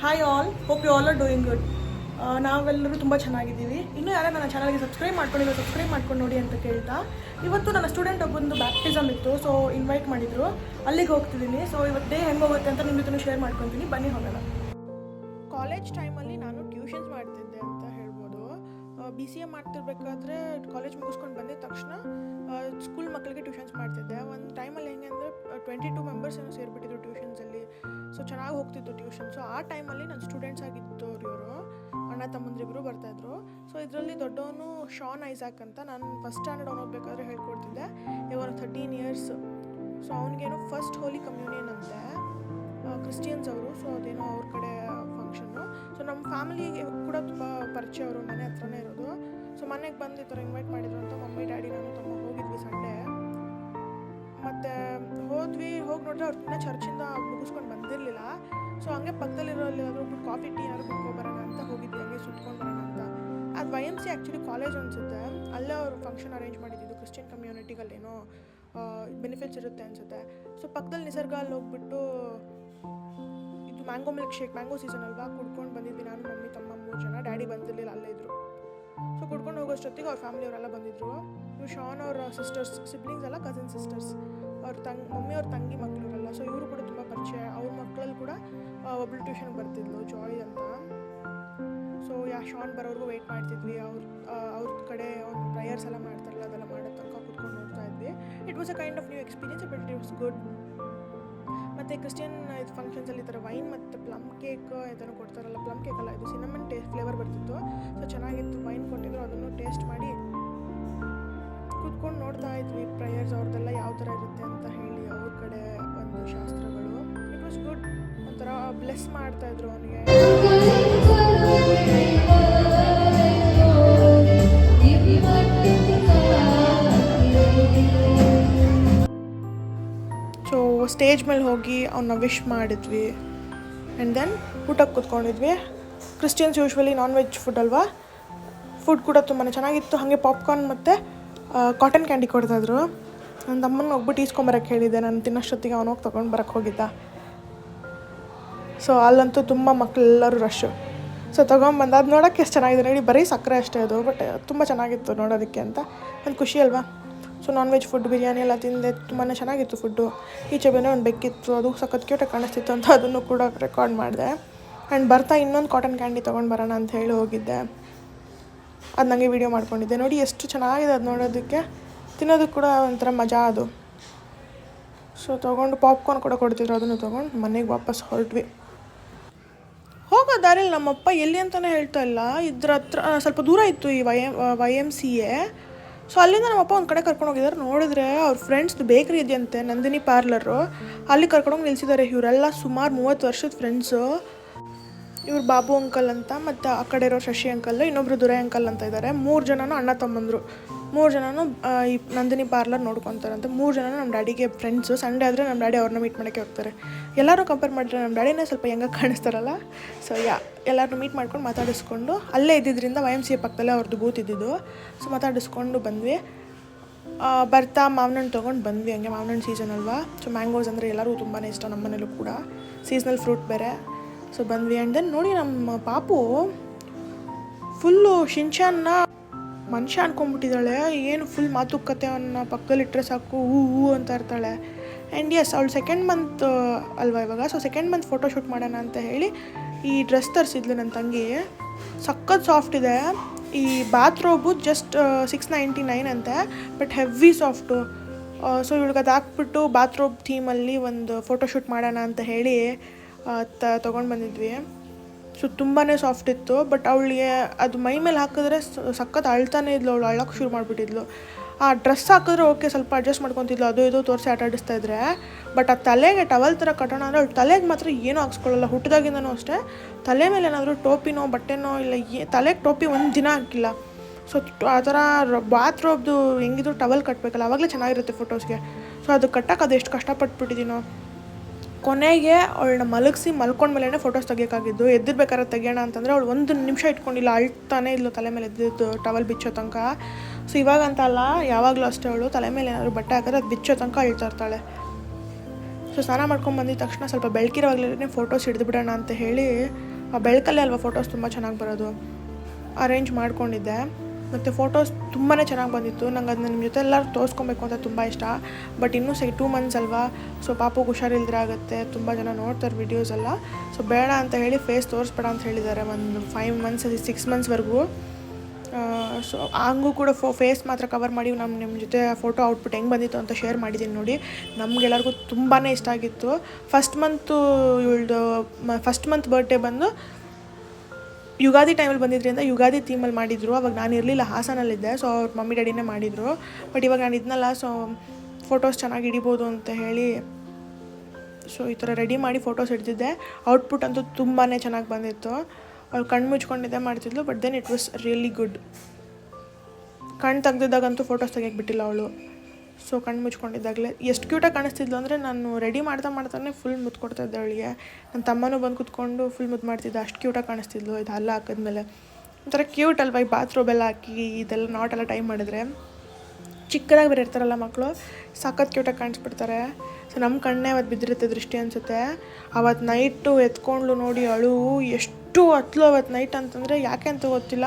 Hi all, hope you all are doing good. ನಾವೆಲ್ಲರೂ ತುಂಬ ಚೆನ್ನಾಗಿದ್ದೀವಿ. ಇನ್ನೂ ಯಾರು ನನ್ನ ಚಾನಲ್ಗೆ ಸಬ್ಸ್ಕ್ರೈಬ್ ಮಾಡ್ಕೊಂಡು ನೋಡಿ ಅಂತ ಕೇಳ್ತಾ, ಇವತ್ತು ನನ್ನ ಸ್ಟೂಡೆಂಟ್ ಒಬ್ಬೊಂದು ಬ್ಯಾಪ್ಟಿಸಮ್ ಇತ್ತು, ಸೊ ಇನ್ವೈಟ್ ಮಾಡಿದರು, ಅಲ್ಲಿಗೆ ಹೋಗ್ತಿದ್ದೀನಿ. ಸೊ ಇವತ್ತು ಡೇ ಹೆಂಗೆ ಹೋಗುತ್ತೆ ಅಂತ ನಿಮ್ಮ ಜೊತೆ ಶೇರ್ ಮಾಡ್ಕೊತೀನಿ, ಬನ್ನಿ ಹೋಗೋಣ. ಕಾಲೇಜ್ ಟೈಮಲ್ಲಿ ನಾನು ಟ್ಯೂಷನ್ಸ್ ಮಾಡ್ತಿದ್ದೆ ಅಂತ ಹೇಳ್ಬೋದು. BCA ಮಾಡ್ತಿರ್ಬೇಕಾದ್ರೆ ಕಾಲೇಜ್ ಮುಗಿಸ್ಕೊಂಡು ಬಂದಿದ ತಕ್ಷಣ ಸ್ಕೂಲ್ ಮಕ್ಕಳಿಗೆ ಟ್ಯೂಷನ್ಸ್ ಮಾಡ್ತಿದ್ದೆ. ಒಂದು ಟೈಮಲ್ಲಿ ಹೆಂಗೆ ಅಂದರೆ 22 ಮೆಂಬರ್ಸ್ ಏನೋ ಸೇರಿಬಿಟ್ಟಿದ್ರು ಟ್ಯೂಷನ್ಸಲ್ಲಿ. ಸೊ ಚೆನ್ನಾಗಿ ಹೋಗ್ತಿತ್ತು ಟ್ಯೂಷನ್. ಸೊ ಆ ಟೈಮಲ್ಲಿ ನನ್ನ ಸ್ಟೂಡೆಂಟ್ಸ್ ಆಗಿತ್ತು ಇವರು, ಅಣ್ಣ ತಮ್ಮಂದ್ರಿಬ್ಬರು ಬರ್ತಾಯಿದ್ರು. ಸೊ ಇದರಲ್ಲಿ ದೊಡ್ಡವನು ಶಾನ್ ಐಸಾಕ್ ಅಂತ, ನಾನು ಫಸ್ಟ್ ಸ್ಟ್ಯಾಂಡರ್ಡ್ ಹೋಗ್ಬೇಕಾದ್ರೆ ಹೇಳ್ಕೊಡ್ತಿದ್ದೆ. ಇವಾಗ 13 ಇಯರ್ಸ್. ಸೊ ಅವನಿಗೇನೋ ಫಸ್ಟ್ ಹೋಲಿ ಕಮ್ಯೂನಿಯನ್ ಅಂತೆ, ಕ್ರಿಸ್ಟಿಯನ್ಸ್ ಅವರು. ಸೊ ಅದೇನೋ ಅವ್ರ ಕಡೆ ಫಂಕ್ಷನ್ನು. ಸೊ ನಮ್ಮ ಫ್ಯಾಮಿಲಿಗೆ ಕೂಡ ತುಂಬ ಪರಿಚಯ, ಅವರು ಮನೆ ಹತ್ರನೇ ಇರೋದು. ಸೊ ಮನೆಗೆ ಬಂದು ಈ ಥರ ಇನ್ವೈಟ್ ಮಾಡಿದ್ರು ಅಂತ ಮಮ್ಮಿ ಡ್ಯಾಡಿ ನಾನು ತಮ್ಮ ಹೋಗಿದ್ವಿ ಸಂಡೇ. ಮತ್ತು ಹೋಗಿ ನೋಡಿದ್ರೆ ಅವ್ರು ಇನ್ನೂ ಚರ್ಚಿಂದ ಮುಗಿಸ್ಕೊಂಡು ಬಂದಿರಲಿಲ್ಲ. ಸೊ ಹಂಗೆ ಪಕ್ಕದಲ್ಲಿರೋಲ್ಲಿ ಹೋಗ್ಬಿಟ್ಟು ಕಾಫಿ ಟೀ ಯಾರು ಕುಡ್ಕೊಬರೋಣ ಅಂತ ಹೋಗಿದ್ವಿ, ಹಂಗೆ ಸುತ್ಕೊಂಡು ಬರೋಣ ಅಂತ. ಅದು YMCA ಆ್ಯಕ್ಚುಲಿ ಕಾಲೇಜ್ ಅನಿಸುತ್ತೆ, ಅಲ್ಲೇ ಅವರು ಫಂಕ್ಷನ್ ಅರೇಂಜ್ ಮಾಡಿದ್ದು ಕ್ರಿಶ್ಚಿಯನ್ ಕಮ್ಯುನಿಟಿಗಲ್ಲೇನೋ ಬೆನಿಫಿಟ್ಸ್ ಇರುತ್ತೆ ಅನಿಸುತ್ತೆ. ಸೊ ಪಕ್ಕದಲ್ಲಿ ನಿಸರ್ಗ ಅಲ್ಲಿ ಹೋಗ್ಬಿಟ್ಟು ಇದು mango milkshake, mango season ಅಲ್ವಾ, ಕುಡ್ಕೊಂಡು ಬಂದಿದ್ವಿ ನಾನು ಮಮ್ಮಿ ತಮ್ಮ 3 ಜನ. ಡ್ಯಾಡಿ ಬಂದಿರಲಿಲ್ಲ, ಅಲ್ಲೇ ಇದ್ದರು. ಸೊ ಕುಡ್ಕೊಂಡು ಹೋಗೋಷ್ಟೊತ್ತಿಗೆ ಅವ್ರ ಫ್ಯಾಮಿಲಿಯವರೆಲ್ಲ ಬಂದಿದ್ದರು. ಇವ್ರು ಶಾನ್ ಅವರ ಸಿಬ್ಲಿಂಗ್ಸ್ ಎಲ್ಲ ಕಸಿನ್ ಸಿಸ್ಟರ್ಸ್, ಮಮ್ಮಿ ಅವ್ರ ತಂಗಿ ಮಕ್ಕಳಿರಲ್ಲ. ಸೊ ಇವರು ಕೂಡ ತುಂಬ ಪರಿಚಯ. ಅವ್ರ ಮಕ್ಕಳಲ್ಲಿ ಕೂಡ ಒಬ್ಬಳು ಟ್ಯೂಷನ್ಗೆ ಬರ್ತಿದ್ಲು, ಜಾಯ್ ಅಂತ. ಸೊ ಶಾನ್ ಬರೋರ್ಗೂ ವೆಯ್ಟ್ ಮಾಡ್ತಿದ್ವಿ. ಅವ್ರ ಕಡೆ ಒಂದು ಪ್ರೇಯರ್ಸ್ ಎಲ್ಲ ಮಾಡ್ತಾರಲ್ಲ, ಅದೆಲ್ಲ ಮಾಡೋ ತನಕ ಕೂತ್ಕೊಂಡು ನೋಡ್ತಾ ಇದ್ವಿ. It was a kind of new experience, but it was good. ಮತ್ತು ಕ್ರಿಶ್ಚಿಯನ್ ಇದು ಫಂಕ್ಷನ್ಸಲ್ಲಿ ಈ ಥರ ವೈನ್ ಮತ್ತು ಪ್ಲಮ್ ಕೇಕ್ ಇದನ್ನು ಕೊಡ್ತಾರಲ್ಲ, ಪ್ಲಮ್ ಕೇಕ್ ಅಲ್ಲ, ಇದು ಸಿನಮನ್ ಫ್ಲೇವರ್ ಬರ್ತಿತ್ತು. ಸೊ ಚೆನ್ನಾಗಿತ್ತು. ವೈನ್ ಕೊಟ್ಟಿದ್ರು, ಅದನ್ನು ಟೇಸ್ಟ್ ಮಾಡಿ ಕೂತ್ಕೊಂಡು ನೋಡ್ತಾ ಇದ್ವಿ ಪ್ರೇಯರ್ಸ್ ಅವ್ರದ್ದೆಲ್ಲ ಯಾವ ಥರ ಇರುತ್ತೆ ಅಂತ ಹೇಳಿ, ಅವ್ರ ಕಡೆ ಒಂದು ಶಾಸ್ತ್ರಗಳು. It was good. ಒಂಥರ ಬ್ಲೆಸ್ ಮಾಡ್ತಾಯಿದ್ರು ಅವನಿಗೆ. ಸೊ ಸ್ಟೇಜ್ ಮೇಲೆ ಹೋಗಿ ಅವನ್ನ ವಿಶ್ ಮಾಡಿದ್ವಿ. ಆ್ಯಂಡ್ ದೆನ್ ಊಟಕ್ಕೆ ಕೂತ್ಕೊಂಡಿದ್ವಿ. Christians usually non veg food ಅಲ್ವಾ, ಫುಡ್ ಕೂಡ ತುಂಬಾ ಚೆನ್ನಾಗಿತ್ತು. ಹಾಗೆ ಪಾಪ್ಕಾರ್ನ್ ಮತ್ತು ಕಾಟನ್ ಕ್ಯಾಂಡಿ ಕೊಡ್ತಾಯಿದ್ರು. ನನ್ನ ತಮ್ಮನ ಹೋಗ್ಬಿಟ್ಟು ಈಸ್ಕೊಂಬರಕ್ಕೆ ಹೇಳಿದ್ದೆ, ನಾನು ತಿನ್ನೋಷ್ಟೊತ್ತಿಗೆ ಅವನು ಹೋಗಿ ತೊಗೊಂಡು ಬರೋಕ್ಕೆ ಹೋಗಿದ್ದ. ಸೊ ಅಲ್ಲಂತೂ ತುಂಬ ಮಕ್ಕಳೆಲ್ಲರೂ ರಶ್ಶು. ಸೊ ತೊಗೊಂಬಂದು ಅದು ನೋಡೋಕ್ಕೆ ಎಷ್ಟು ಚೆನ್ನಾಗಿದೆ ನೋಡಿ, ಬರೀ ಸಕ್ಕರೆ ಅಷ್ಟೇ ಅದು, ಬಟ್ ತುಂಬ ಚೆನ್ನಾಗಿತ್ತು ನೋಡೋದಕ್ಕೆ ಅಂತ. ಒಂದು ಖುಷಿ ಅಲ್ವಾ. ಸೊ ನಾನ್ ವೆಜ್ ಫುಡ್, ಬಿರಿಯಾನಿ ಎಲ್ಲ ತಿಂದೆ, ತುಂಬಾ ಚೆನ್ನಾಗಿತ್ತು ಫುಡ್ಡು. ಈಚೆ ಬಂದರೆ ಒಂದು ಬೆಕ್ಕಿತ್ತು, ಅದು ಸಖತ್ ಕ್ಯೂಟಾಗಿ ಕಾಣಿಸ್ತಿತ್ತು ಅಂತ ಅದನ್ನು ಕೂಡ ರೆಕಾರ್ಡ್ ಮಾಡಿದೆ. ಆ್ಯಂಡ್ ಬರ್ತಾ ಇನ್ನೊಂದು ಕಾಟನ್ ಕ್ಯಾಂಡಿ ತೊಗೊಂಡು ಬರೋಣ ಅಂತ ಹೇಳಿ ಹೋಗಿದ್ದೆ. ಅದು ನನಗೆ ವೀಡಿಯೋ ಮಾಡ್ಕೊಂಡಿದ್ದೆ. ನೋಡಿ ಎಷ್ಟು ಚೆನ್ನಾಗಿದೆ ಅದು ನೋಡೋದಕ್ಕೆ, ತಿನ್ನೋದಕ್ಕೆ ಕೂಡ ಒಂಥರ ಮಜಾ ಅದು. ಸೊ ತೊಗೊಂಡು ಪಾಪ್ಕಾರ್ನ್ ಕೂಡ ಕೊಡ್ತಿದ್ರು, ಅದನ್ನು ತೊಗೊಂಡು ಮನೆಗೆ ವಾಪಸ್ ಹೊರಟ್ವಿ. ಹೋಗೋ ದಾರಿಲಿ ನಮ್ಮಪ್ಪ ಎಲ್ಲಿ ಅಂತಲೇ ಹೇಳ್ತಾ ಇಲ್ಲ, ಇದ್ರ ಹತ್ರ ಸ್ವಲ್ಪ ದೂರ ಇತ್ತು ಈ YMCA. ಸೊ ಅಲ್ಲಿಂದ ನಮ್ಮಪ್ಪ ಒಂದು ಕಡೆ ಕರ್ಕೊಂಡು ಹೋಗಿದ್ದಾರೆ. ನೋಡಿದ್ರೆ ಅವ್ರ ಫ್ರೆಂಡ್ಸ್ದು ಬೇಕ್ರಿ ಇದೆಯಂತೆ, ನಂದಿನಿ ಪಾರ್ಲರು, ಅಲ್ಲಿ ಕರ್ಕೊಂಡೋಗಿ ನಿಲ್ಸಿದ್ದಾರೆ. ಇವರೆಲ್ಲ ಸುಮಾರು 30 ವರ್ಷದ ಫ್ರೆಂಡ್ಸು. ಇವ್ರು ಬಾಬು ಅಂಕಲ್ ಅಂತ, ಮತ್ತು ಆ ಕಡೆ ಇರೋ ಶಶಿ ಅಂಕಲ್, ಇನ್ನೊಬ್ರು ದುರೈ ಅಂಕಲ್ ಅಂತ ಇದ್ದಾರೆ. 3 ಜನನೂ ಅಣ್ಣ ತಮ್ಮಂದರು. 3 ಜನನೂ ಈ ನಂದಿನಿ ಪಾರ್ಲರ್ ನೋಡ್ಕೊತಾರಂತೆ. 3 ಜನನೂ ನಮ್ಮ ಡ್ಯಾಡಿಗೆ ಫ್ರೆಂಡ್ಸು. ಸಂಡೇ ಆದರೆ ನಮ್ಮ ಡ್ಯಾಡಿ ಅವ್ರನ್ನ ಮೀಟ್ ಮಾಡೋಕ್ಕೆ ಹೋಗ್ತಾರೆ. ಎಲ್ಲರೂ ಕಂಪೇರ್ ಮಾಡಿದ್ರೆ ನಮ್ಮ ಡ್ಯಾಡಿನೇ ಸ್ವಲ್ಪ ಹೆಂಗೆ ಕಾಣಿಸ್ತಾರಲ್ಲ. ಸೊ ಎಲ್ಲರನ್ನೂ ಮೀಟ್ ಮಾಡ್ಕೊಂಡು ಮಾತಾಡಿಸ್ಕೊಂಡು, ಅಲ್ಲೇ ಇದ್ದಿದ್ದರಿಂದ YMCA ಪಕ್ಕದಲ್ಲೇ ಅವ್ರದ್ದು ಬೂತ್ ಇದ್ದಿದ್ದು. ಸೊ ಮಾತಾಡಿಸ್ಕೊಂಡು ಬಂದ್ವಿ. ಬರ್ತಾ ಮಾವಿನ ಹಣ್ಣು ತೊಗೊಂಡು ಬಂದ್ವಿ. ಹಂಗೆ ಮಾವಿನ ಹಣ್ಣು ಸೀಸನ್ ಅಲ್ವಾ. ಸೊ ಮ್ಯಾಂಗೋಸ್ ಅಂದರೆ ಎಲ್ಲರಿಗೂ ತುಂಬಾ ಇಷ್ಟ, ನಮ್ಮ ಮನೇಲೂ ಕೂಡ ಸೀಸ್ನಲ್ ಫ್ರೂಟ್ ಬೇರೆ. ಸೊ ಬಂದ್ವಿ. ಆ್ಯಂಡ್ ದೆನ್ ನೋಡಿ ನಮ್ಮ ಪಾಪು ಫುಲ್ಲು ಶಿಂಚಾನ್ನ ಮನುಷ್ಯ ಅನ್ಕೊಂಡ್ಬಿಟ್ಟಿದ್ದಾಳೆ. ಏನು ಫುಲ್ ಮಾತುಕತೆಯನ್ನು ಪಕ್ಕದಲ್ಲಿಟ್ಟರೆ ಸಾಕು ಹೂ ಅಂತ ಇರ್ತಾಳೆ. ಆ್ಯಂಡ್ ಎಸ್, ಅವಳು 2nd ಮಂತ್ ಅಲ್ವಾ ಇವಾಗ. ಸೊ 2nd ಮಂತ್ ಫೋಟೋಶೂಟ್ ಮಾಡೋಣ ಅಂತ ಹೇಳಿ ಈ ಡ್ರೆಸ್ ತರಿಸಿದ್ಲು ನನ್ನ ತಂಗಿ. ಸಖತ್ ಸಾಫ್ಟ್ ಇದೆ. ಈ ಬಾತ್ರೋಬು ಜಸ್ಟ್ 699 ಅಂತೆ, ಬಟ್ ಹೆವಿ ಸಾಫ್ಟು. ಸೊ ಇವಳಿಗೆ ಅದು ಹಾಕ್ಬಿಟ್ಟು ಬಾತ್ರೋಬ್ ಥೀಮಲ್ಲಿ ಒಂದು ಫೋಟೋಶೂಟ್ ಮಾಡೋಣ ಅಂತ ಹೇಳಿ ತೊಗೊಂಡು ಬಂದಿದ್ವಿ. ಸೊ ತುಂಬಾ ಸಾಫ್ಟ್ ಇತ್ತು. ಬಟ್ ಅವಳಿಗೆ ಅದು ಮೈ ಮೇಲೆ ಹಾಕಿದ್ರೆ ಸಖತ್ ಅಳ್ತಾನೆ ಇದ್ಲು. ಅವಳು ಅಳೋಕ್ಕೆ ಶುರು ಮಾಡಿಬಿಟ್ಟಿದ್ಲು. ಆ ಡ್ರೆಸ್ ಹಾಕಿದ್ರೆ ಓಕೆ, ಸ್ವಲ್ಪ ಅಡ್ಜಸ್ಟ್ ಮಾಡ್ಕೊತಿದ್ಲು, ಅದು ಇದು ತೋರಿಸಿ ಆಟ ಆಡಿಸ್ತಾ ಇದ್ರೆ. ಬಟ್ ಆ ತಲೆಗೆ ಟವಲ್ ಥರ ಕಟ್ಟೋಣ ಅಂದರೆ ಅವಳು ತಲೆಗೆ ಮಾತ್ರ ಏನೂ ಹಾಕ್ಸ್ಕೊಳ್ಳಲ್ಲ. ಹುಟ್ಟಿದಾಗಿಂದನೂ ಅಷ್ಟೇ, ತಲೆ ಮೇಲೆ ಏನಾದರೂ ಟೋಪಿನೋ ಬಟ್ಟೆನೋ ಇಲ್ಲ, ತಲೆಗೆ ಟೋಪಿ ಒಂದು ದಿನ ಹಾಕಿಲ್ಲ. ಸೊ ಆ ಥರ ಬಾತ್ರೋಬ್ದು ಹೆಂಗಿದ್ರು ಟವಲ್ ಕಟ್ಟಬೇಕಲ್ಲ, ಆವಾಗಲೇ ಚೆನ್ನಾಗಿರುತ್ತೆ ಫೋಟೋಸ್ಗೆ. ಸೊ ಅದು ಕಟ್ಟಕ್ಕೆ ಅದು ಎಷ್ಟು ಕಷ್ಟಪಟ್ಬಿಟ್ಟಿದ್ದೀನೋ. ಕೊನೆಗೆ ಅವಳನ್ನ ಮಲ್ಕೊಂಡ್ಮೇಲೆ ಫೋಟೋಸ್ ತೆಗಿಯೋಕ್ಕಾಗಿದ್ದು. ಎದ್ದಿರ್ಬೇಕಾದ್ರೆ ತೆಗಿಯೋಣ ಅಂತಂದರೆ ಅವಳು 1 ನಿಮಿಷ ಇಟ್ಕೊಂಡಿಲ್ಲ, ಅಳ್ತಾನೆ ಇದ್ಲು ತಲೆ ಮೇಲೆ ಎದ್ದಿದ್ದು ಟವಲ್ ಬಿಚ್ಚೋ ತನಕ. ಸೊ ಇವಾಗಂತ ಅಲ್ಲ, ಯಾವಾಗಲೂ ಅಷ್ಟೇ ಅವಳು ತಲೆ ಮೇಲೆ ಏನಾದರೂ ಬಟ್ಟೆ ಹಾಕಿದ್ರೆ ಅದು ಬಿಚ್ಚೋ ತನಕ ಅಳ್ತಾ ಇರ್ತಾಳೆ. ಸೊ ಸ್ನಾನ ಮಾಡ್ಕೊಂಡು ಬಂದಿದ ತಕ್ಷಣ ಸ್ವಲ್ಪ ಬೆಳಕಿರೋವಾಗಲೇ ಫೋಟೋಸ್ ಹಿಡಿದು ಬಿಡೋಣ ಅಂತ ಹೇಳಿ ಬೆಳಕಲ್ಲೇ ಅಲ್ವಾ ಫೋಟೋಸ್ ತುಂಬ ಚೆನ್ನಾಗಿ ಬರೋದು. ಅರೇಂಜ್ ಮಾಡ್ಕೊಂಡಿದ್ದೆ ಮತ್ತು ಫೋಟೋಸ್ ತುಂಬಾ ಚೆನ್ನಾಗಿ ಬಂದಿತ್ತು. ನಂಗೆ ಅದನ್ನ ನಿಮ್ಮ ಜೊತೆ ಎಲ್ಲರೂ ತೋರಿಸ್ಕೊಬೇಕು ಅಂತ ತುಂಬ ಇಷ್ಟ. ಬಟ್ ಇನ್ನೂ 2 ಮಂತ್ಸ್ ಅಲ್ವಾ, ಸೊ ಪಾಪು ಹುಷಾರಿಲ್ದ್ರೆ ಆಗುತ್ತೆ. ತುಂಬ ಜನ ನೋಡ್ತಾರೆ ವೀಡಿಯೋಸ್ ಎಲ್ಲ. ಸೊ ಬೇಡ ಅಂತ ಹೇಳಿ ಫೇಸ್ ತೋರಿಸ್ಬೇಡ ಅಂತ ಹೇಳಿದ್ದಾರೆ ಒಂದು 5 ಮಂತ್ಸ್ 6 ಮಂತ್ಸ್ವರೆಗೂ. ಸೊ ಹಂಗೂ ಕೂಡ ಫೇಸ್ ಮಾತ್ರ ಕವರ್ ಮಾಡಿ ನಿಮ್ಮ ಜೊತೆ ಫೋಟೋ ಔಟ್ಪುಟ್ ಹೆಂಗೆ ಬಂದಿತ್ತು ಅಂತ ಶೇರ್ ಮಾಡಿದ್ದೀನಿ ನೋಡಿ. ನಮಗೆಲ್ಲರಿಗೂ ತುಂಬಾ ಇಷ್ಟ ಆಗಿತ್ತು. ಫಸ್ಟ್ ಮಂತ್ ಬರ್ಡೇ ಬಂದು ಯುಗಾದಿ ಟೈಮಲ್ಲಿ ಬಂದಿದ್ರಿಂದ ಯುಗಾದಿ ಥೀಮಲ್ಲಿ ಮಾಡಿದರು. ಅವಾಗ ನಾನು ಇರಲಿಲ್ಲ, ಹಾಸನಲ್ಲಿದ್ದೆ. ಸೊ ಅವ್ರ ಮಮ್ಮಿ ಡ್ಯಾಡಿನೇ ಮಾಡಿದರು. ಬಟ್ ಇವಾಗ ನಾನು ಇದನ್ನಲ್ಲ, ಸೊ ಫೋಟೋಸ್ ಚೆನ್ನಾಗಿ ಹಿಡಿಬೋದು ಅಂತ ಹೇಳಿ ಸೊ ಈ ಥರ ರೆಡಿ ಮಾಡಿ ಫೋಟೋಸ್ ಹಿಡ್ದಿದ್ದೆ. ಔಟ್ಪುಟ್ ಅಂತೂ ತುಂಬಾ ಚೆನ್ನಾಗಿ ಬಂದಿತ್ತು. ಅವ್ಳು ಕಣ್ಣು ಮುಚ್ಕೊಂಡಿದ್ದೆ ಮಾಡ್ತಿದ್ಲು, but then it was really good. ಕಣ್ಣು ತೆಗ್ದಿದ್ದಾಗಂತೂ ಫೋಟೋಸ್ ತೆಗಿಯಕ್ಕೆ ಬಿಟ್ಟಿಲ್ಲ ಅವಳು. ಸೊ ಕಣ್ಣು ಮುಚ್ಕೊಂಡಿದ್ದಾಗಲೇ ಎಷ್ಟು ಕ್ಯೂಟಾಗಿ ಕಾಣಿಸ್ತಿದ್ಲು ಅಂದರೆ, ನಾನು ರೆಡಿ ಮಾಡ್ತಾನೆ ಫುಲ್ ಮುದ್ದು ಕೊಡ್ತಾಯಿದ್ದೆ ಅವಳಿಗೆ. ನನ್ನ ತಮ್ಮನೂ ಬಂದು ಕೂತ್ಕೊಂಡು ಫುಲ್ ಮುದ್ದು ಮಾಡ್ತಿದ್ದೆ. ಅಷ್ಟು ಕ್ಯೂಟಾಗಿ ಕಾಣಿಸ್ತಿದ್ಲು. ಇದು ಹಲ್ಲ ಹಾಕಿದ್ಮೇಲೆ ಒಂಥರ ಕ್ಯೂಟ್ ಅಲ್ವಾ, ಈ ಬಾತ್ರೂಬೆಲ್ಲ ಹಾಕಿ ಇದೆಲ್ಲ ನಾಟೆಲ್ಲ ಟೈಮ್ ಮಾಡಿದ್ರೆ. ಚಿಕ್ಕದಾಗಿ ಬೇರೆ ಇರ್ತಾರಲ್ಲ ಮಕ್ಕಳು, ಸಖತ್ ಕ್ಯೂಟಾಗಿ ಕಾಣಿಸ್ಬಿಡ್ತಾರೆ. ಸೊ ನಮ್ಮ ಕಣ್ಣೇ ಅವತ್ತು ಬಿದ್ದಿರುತ್ತೆ ದೃಷ್ಟಿ ಅನಿಸುತ್ತೆ. ಅವತ್ತು ನೈಟು ಎತ್ಕೊಂಡ್ಲು ನೋಡಿ ಅಳು, ಎಷ್ಟು ಹತ್ಲು ಅವತ್ತು ನೈಟ್ ಅಂತಂದರೆ. ಯಾಕೆ ಅಂತ ಗೊತ್ತಿಲ್ಲ,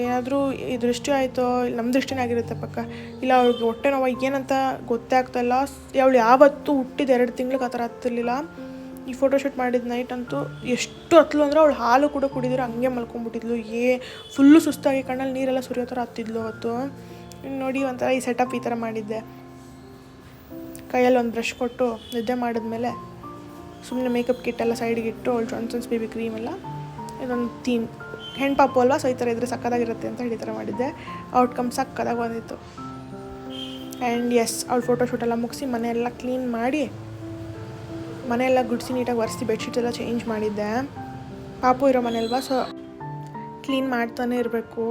ಏನಾದರೂ ಈ ದೃಷ್ಟಿ ಆಯಿತೋ, ನಮ್ಮ ದೃಷ್ಟಿನೇ ಆಗಿರುತ್ತೆ ಪಕ್ಕ, ಇಲ್ಲ ಅವ್ಳಿಗೆ ಹೊಟ್ಟೆ ನೋವು ಏನಂತ ಗೊತ್ತೇ ಆಗ್ತಾಯಿಲ್ಲ. ಅವಳು ಯಾವತ್ತೂ ಹುಟ್ಟಿದ 2 ತಿಂಗ್ಳಿಗೆ ಆ ಥರ ಹತ್ತಿರಲಿಲ್ಲ. ಈ ಫೋಟೋಶೂಟ್ ಮಾಡಿದ ನೈಟ್ ಅಂತೂ ಎಷ್ಟು ಹತ್ತಲು ಅಂದರೆ, ಅವಳು ಹಾಲು ಕೂಡ ಕುಡಿದ್ರೆ ಹಂಗೆ ಮಲ್ಕೊಂಡ್ಬಿಟ್ಟಿದ್ಲು. ಫುಲ್ಲು ಸುಸ್ತಾಗಿ ಕಣ್ಣಲ್ಲಿ ನೀರೆಲ್ಲ ಸುರಿಯೋ ಥರ ಹತ್ತಿದ್ಲು ಅವತ್ತು. ನೋಡಿ ಒಂಥರ ಈ ಸೆಟಪ್ ಈ ಥರ ಮಾಡಿದ್ದೆ. ಕೈಯಲ್ಲಿ ಒಂದು ಬ್ರಷ್ ಕೊಟ್ಟು ನಿದ್ದೆ ಮಾಡಿದ್ಮೇಲೆ ಸುಮ್ಮನೆ ಮೇಕಪ್ ಕಿಟ್ ಎಲ್ಲ ಸೈಡಿಗೆ ಇಟ್ಟು, ಅವಳು ಜಾನ್ಸನ್ಸ್ ಬೇಬಿ ಕ್ರೀಮ್ ಎಲ್ಲ, ಇದೊಂದು ಥೀಮ್ ಹೆಣ್ಣು ಪಾಪು ಅಲ್ವಾ, ಸೊ ಈ ಥರ ಇದ್ದರೆ ಸಕ್ಕದಾಗಿರುತ್ತೆ ಅಂತ ಹೇಳಿ ಈ ಥರ ಮಾಡಿದ್ದೆ. ಔಟ್ಕಮ್ ಸಕ್ಕದಾಗಿ ಬಂದಿತ್ತು. ಆ್ಯಂಡ್ ಎಸ್, ಅವಳು ಫೋಟೋಶೂಟೆಲ್ಲ ಮುಗಿಸಿ ಮನೆಯೆಲ್ಲ ಕ್ಲೀನ್ ಮಾಡಿ, ಮನೆಯೆಲ್ಲ ಗುಡಿಸಿ ನೀಟಾಗಿ ಒರೆಸಿ ಬೆಡ್ಶೀಟ್ ಎಲ್ಲ ಚೇಂಜ್ ಮಾಡಿದ್ದೆ. ಪಾಪು ಇರೋ ಮನೆ ಅಲ್ವಾ, ಸೊ ಕ್ಲೀನ್ ಮಾಡ್ತಾನೆ ಇರಬೇಕು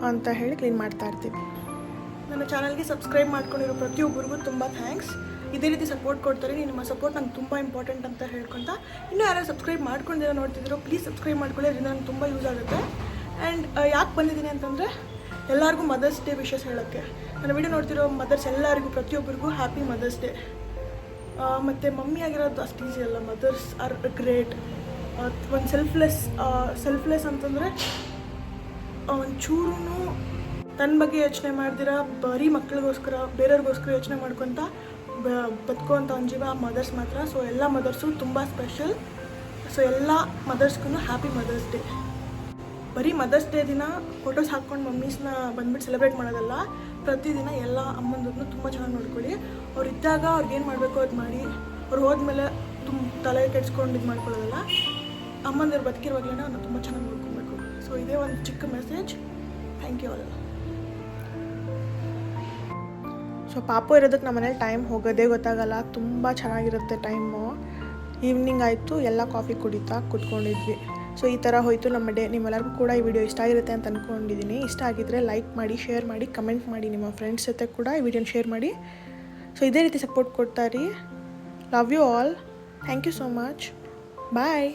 ಅಂತ ಹೇಳಿ ಕ್ಲೀನ್ ಮಾಡ್ತಾಯಿರ್ತೀವಿ. ನನ್ನ ಚಾನಲ್ಗೆ ಸಬ್ಸ್ಕ್ರೈಬ್ ಮಾಡ್ಕೊಂಡಿರೋ ಪ್ರತಿಯೊಬ್ಬರಿಗೂ ತುಂಬ ಥ್ಯಾಂಕ್ಸ್. ಇದೇ ರೀತಿ ಸಪೋರ್ಟ್ ಕೊಡ್ತಾರೆ. ನಿಮ್ಮ ಸಪೋರ್ಟ್ ನಂಗೆ ತುಂಬ ಇಂಪಾರ್ಟೆಂಟ್ ಅಂತ ಹೇಳ್ಕೊತ, ಇನ್ನೂ ಯಾರು ಸಬ್ಸ್ಕ್ರೈಬ್ ಮಾಡ್ಕೊಂಡಿರೋ ನೋಡ್ತಿದ್ದೀರೋ ಪ್ಲೀಸ್ ಸಬ್ಸ್ಕ್ರೈಬ್ ಮಾಡ್ಕೊಳ್ಳಿ, ಅದರಿಂದ ನಂಗೆ ತುಂಬ ಯೂಸ್ ಆಗುತ್ತೆ. ಆ್ಯಂಡ್ ಯಾಕೆ ಬಂದಿದ್ದೀನಿ ಅಂತಂದರೆ, ಎಲ್ಲರಿಗೂ ಮದರ್ಸ್ ಡೇ ವಿಶಸ್ ಹೇಳೋಕ್ಕೆ. ನನ್ನ ವಿಡಿಯೋ ನೋಡ್ತಿರೋ ಮದರ್ಸ್ ಎಲ್ಲರಿಗೂ ಪ್ರತಿಯೊಬ್ಬರಿಗೂ ಹ್ಯಾಪಿ ಮದರ್ಸ್ ಡೇ. ಮತ್ತು ಮಮ್ಮಿ ಆಗಿರೋದು ಅಷ್ಟು ಈಸಿ ಅಲ್ಲ. Mothers are great. ಒಂದು ಸೆಲ್ಫ್ಲೆಸ್ ಅಂತಂದರೆ ಒಂಚೂರು ತನ್ನ ಬಗ್ಗೆ ಯೋಚನೆ ಮಾಡ್ದಿರ, ಬರೀ ಮಕ್ಕಳಿಗೋಸ್ಕರ ಬೇರೆಯವ್ರಿಗೋಸ್ಕರ ಯೋಚನೆ ಮಾಡ್ಕೊತ ಬದುಕುವಂಥ ಒಂದು ಜೀವ ಮದರ್ಸ್ ಮಾತ್ರ. ಸೊ ಎಲ್ಲ ಮದರ್ಸು ತುಂಬ ಸ್ಪೆಷಲ್. ಸೊ ಎಲ್ಲ ಮದರ್ಸ್ಗೂ ಹ್ಯಾಪಿ ಮದರ್ಸ್ ಡೇ. ಬರೀ ಮದರ್ಸ್ ಡೇ ದಿನ ಫೋಟೋಸ್ ಹಾಕ್ಕೊಂಡು ಮಮ್ಮೀಸ್ನ ಬಂದ್ಬಿಟ್ಟು ಸೆಲೆಬ್ರೇಟ್ ಮಾಡೋದಲ್ಲ, ಪ್ರತಿದಿನ ಎಲ್ಲ ಅಮ್ಮಂದ್ರನ್ನು ತುಂಬ ಚೆನ್ನಾಗಿ ನೋಡ್ಕೊಳ್ಳಿ. ಅವ್ರು ಇದ್ದಾಗ ಅವ್ರಿಗೇನು ಮಾಡಬೇಕು ಅದು ಮಾಡಿ, ಅವ್ರು ಹೋದ್ಮೇಲೆ ತಲೆ ಕೆಡ್ಸ್ಕೊಂಡು ಇದು ಮಾಡ್ಕೊಳ್ಳೋದಲ್ಲ. ಅಮ್ಮಂದಿರು ಬದುಕಿರುವಾಗಲೇ ಅವ್ರನ್ನ ತುಂಬ ಚೆನ್ನಾಗಿ ನೋಡ್ಕೊಬೇಕು. ಸೊ ಇದೇ ಒಂದು ಚಿಕ್ಕ message. Thank you all. So ಪಾಪು ಇರೋದಕ್ಕೆ ನಮ್ಮ ಮನೇಲಿ ಟೈಮ್ ಹೋಗೋದೇ ಗೊತ್ತಾಗಲ್ಲ. ತುಂಬ ಚೆನ್ನಾಗಿರುತ್ತೆ ಟೈಮು. ಈವ್ನಿಂಗ್ ಆಯಿತು, ಎಲ್ಲ ಕಾಫಿ ಕುಡಿತಾ ಕೂತ್ಕೊಂಡಿದ್ವಿ. ಸೊ ಈ ಥರ ಹೋಯಿತು ನಮ್ಮ ಡೇ. ನಿಮ್ಮೆಲ್ಲರಿಗೂ ಕೂಡ ಈ ವಿಡಿಯೋ ಇಷ್ಟ ಆಗಿರುತ್ತೆ ಅಂತ ಅಂದ್ಕೊಂಡಿದ್ದೀನಿ. ಇಷ್ಟ ಆಗಿದ್ದರೆ ಲೈಕ್ ಮಾಡಿ, ಶೇರ್ ಮಾಡಿ, ಕಮೆಂಟ್ ಮಾಡಿ. ನಿಮ್ಮ ಫ್ರೆಂಡ್ಸ್ ಜೊತೆ ಕೂಡ ಈ ವಿಡಿಯೋನ ಶೇರ್ ಮಾಡಿ. ಸೊ ಇದೇ ರೀತಿ ಸಪೋರ್ಟ್ ಕೊಡ್ತಾ ಇರಿ. Love you all. Thank you so much. Bye.